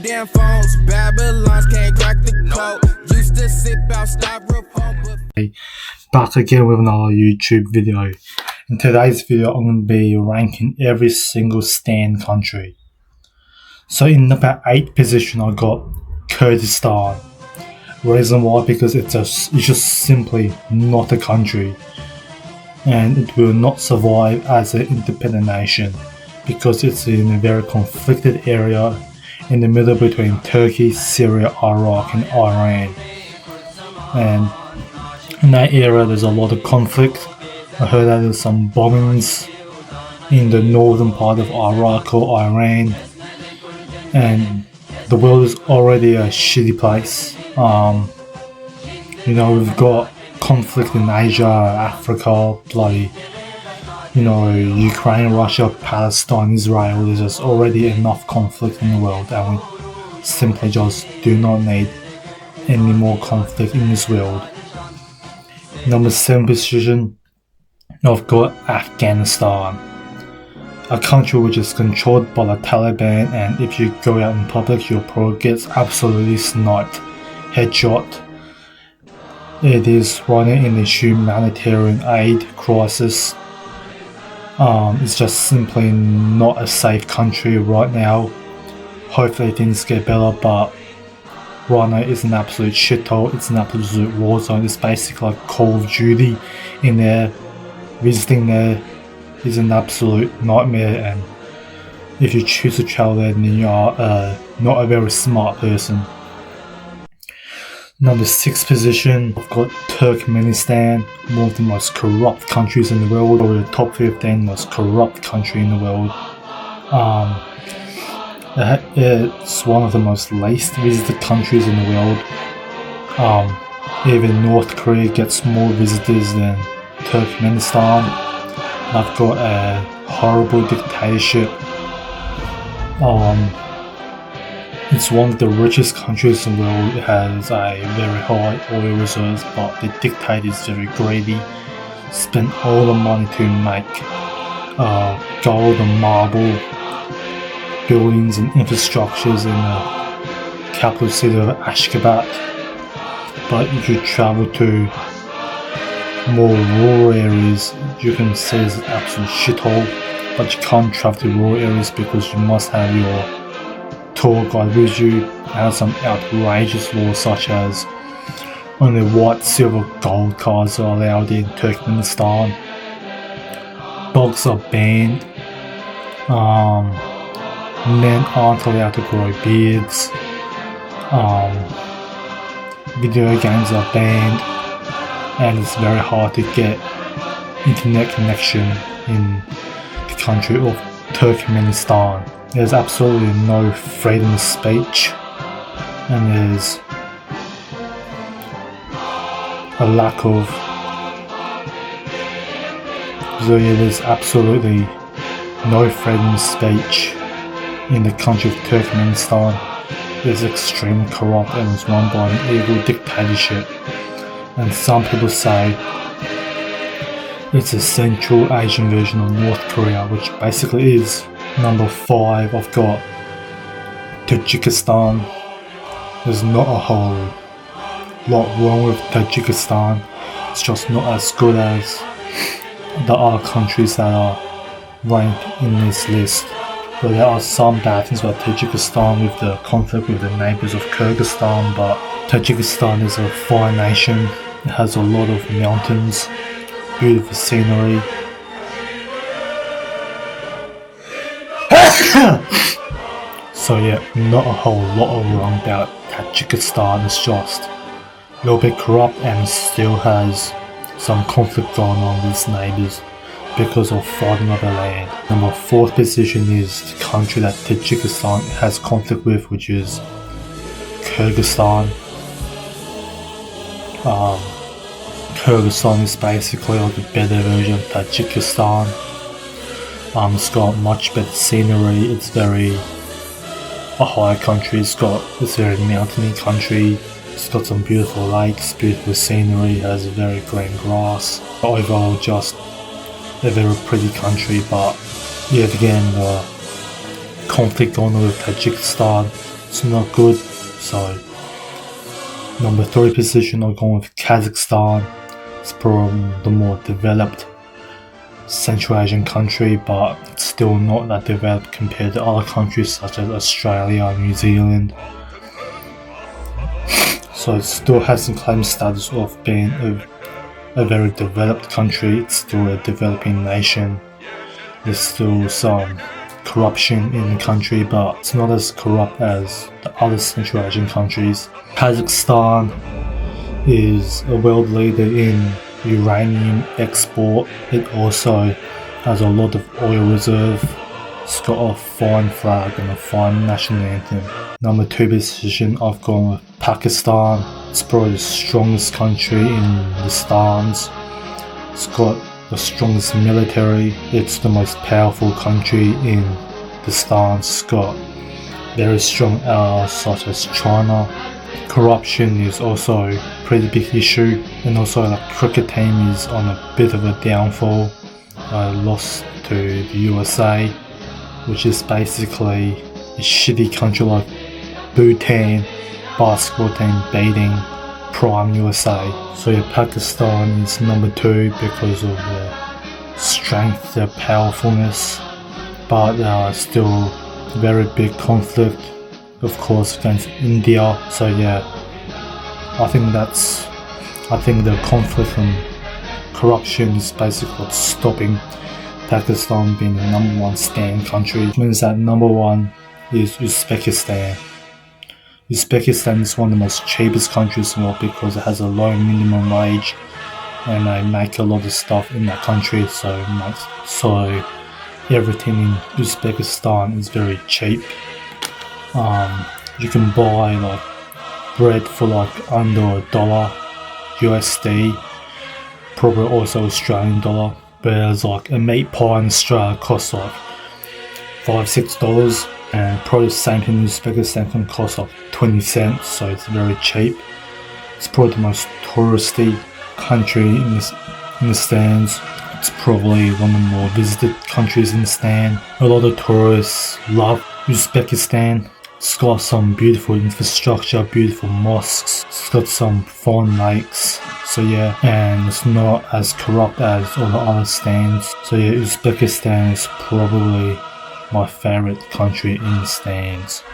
damn phones. Babylons can't crack the code. Used to sip out styrofoam. Back again with another YouTube video. In today's video, I'm going to be ranking every single stand country. So in number 8 position, I got Kurdistan. Reason why? Because it's just simply not a country, and it will not survive as an independent nation because it's in a very conflicted area in the middle between Turkey, Syria, Iraq and Iran. And in that area there's a lot of conflict. I heard that there's some bombings in the northern part of Iraq or Iran, and the world is already a shitty place. We've got conflict in Asia, Africa, Ukraine, Russia, Palestine, Israel. There's just already enough conflict in the world, and we simply just do not need any more conflict in this world. Number 7 position, I've got Afghanistan, a country which is controlled by the Taliban, and if you go out in public you'll probably get absolutely sniped, headshot. It is running in a humanitarian aid crisis. It's just simply not a safe country right now. Hopefully things get better, but right now it's an absolute shithole. It's an absolute war zone. It's basically like Call of Duty in there. Visiting there is an absolute nightmare, and if you choose to travel there, then you are not a very smart person. Number 6 position, I've got Turkmenistan, one of the most corrupt countries in the world, or the top 15 most corrupt country in the world. It's one of the most least visited countries in the world. Even North Korea gets more visitors than Turkmenistan. I've got a horrible dictatorship. It's one of the richest countries in the world. It has a very high oil reserves, but the dictator is very greedy. Spend all the money to make gold and marble buildings and infrastructures in the capital city of Ashgabat. But if you travel to more rural areas, you can see it's an absolute shithole. But you can't travel to rural areas because you must have your tour guide with you. Have some outrageous laws such as only white, silver, gold cars are allowed in Turkmenistan. Dogs are banned. Men aren't allowed to grow beards. Video games are banned, and it's very hard to get internet connection in the country of Turkmenistan. There's absolutely no freedom of speech, and there's a lack of there's absolutely no freedom of speech in the country of Turkmenistan. It's extremely corrupt and is run by an evil dictatorship, and some people say it's a Central Asian version of North Korea, which basically is. Number 5, I've got Tajikistan. There's not a whole lot wrong with Tajikistan. It's just not as good as the other countries that are ranked in this list. But there are some bad things about Tajikistan with the conflict with the neighbours of Kyrgyzstan, but Tajikistan is a fine nation. It has a lot of mountains, beautiful scenery. So yeah, not a whole lot wrong about Tajikistan. It's just a little bit corrupt and still has some conflict going on with its neighbours because of fighting over land. Number 4th position is the country that Tajikistan has conflict with, which is Kyrgyzstan. Kyrgyzstan is basically like a better version of Tajikistan. It's got much better scenery. It's very a higher country. It's very mountainy country. It's got some beautiful lakes, beautiful scenery. It has very green grass. Overall, just a very pretty country. But yet again, the conflict going on with Tajikistan it's not good. So number 3 position, I'm going with Kazakhstan. It's probably the more developed Central Asian country, but it's still not that developed compared to other countries such as Australia and New Zealand. So it still hasn't claimed status of being a very developed country. It's still a developing nation. There's still some corruption in the country, but it's not as corrupt as the other Central Asian countries. Kazakhstan is a world leader in uranium export. It also has a lot of oil reserve. It's got a fine flag and a fine national anthem. Number 2 position, I've gone with Pakistan. It's probably the strongest country in the stans. It's got the strongest military. It's the most powerful country in the stans. It's got very strong allies such as China. Corruption is also a pretty big issue, and also the cricket team is on a bit of a downfall. Lost to the USA, which is basically a shitty country like Bhutan basketball team beating Prime USA. So yeah, Pakistan is number 2 because of their strength, their powerfulness, but there are still very big conflict, of course, against India. So yeah, I think the conflict and corruption is basically what's stopping Pakistan being the number 1 stan country. It means that number 1 is Uzbekistan. Uzbekistan is one of the most cheapest countries in the world because it has a low minimum wage and they make a lot of stuff in that country, so everything in Uzbekistan is very cheap. You can buy like bread for like under $1 USD, probably also Australian dollar. Whereas like a meat pie in Australia costs like $5-6, and probably the same thing in Uzbekistan can cost like 20 cents, so it's very cheap. It's probably the most touristy country in the stands. It's probably one of the more visited countries in the stand. A lot of tourists love Uzbekistan. It's got some beautiful infrastructure, beautiful mosques, it's got some fine lakes, so yeah, and it's not as corrupt as all the other stands. So yeah, Uzbekistan is probably my favorite country in the stands.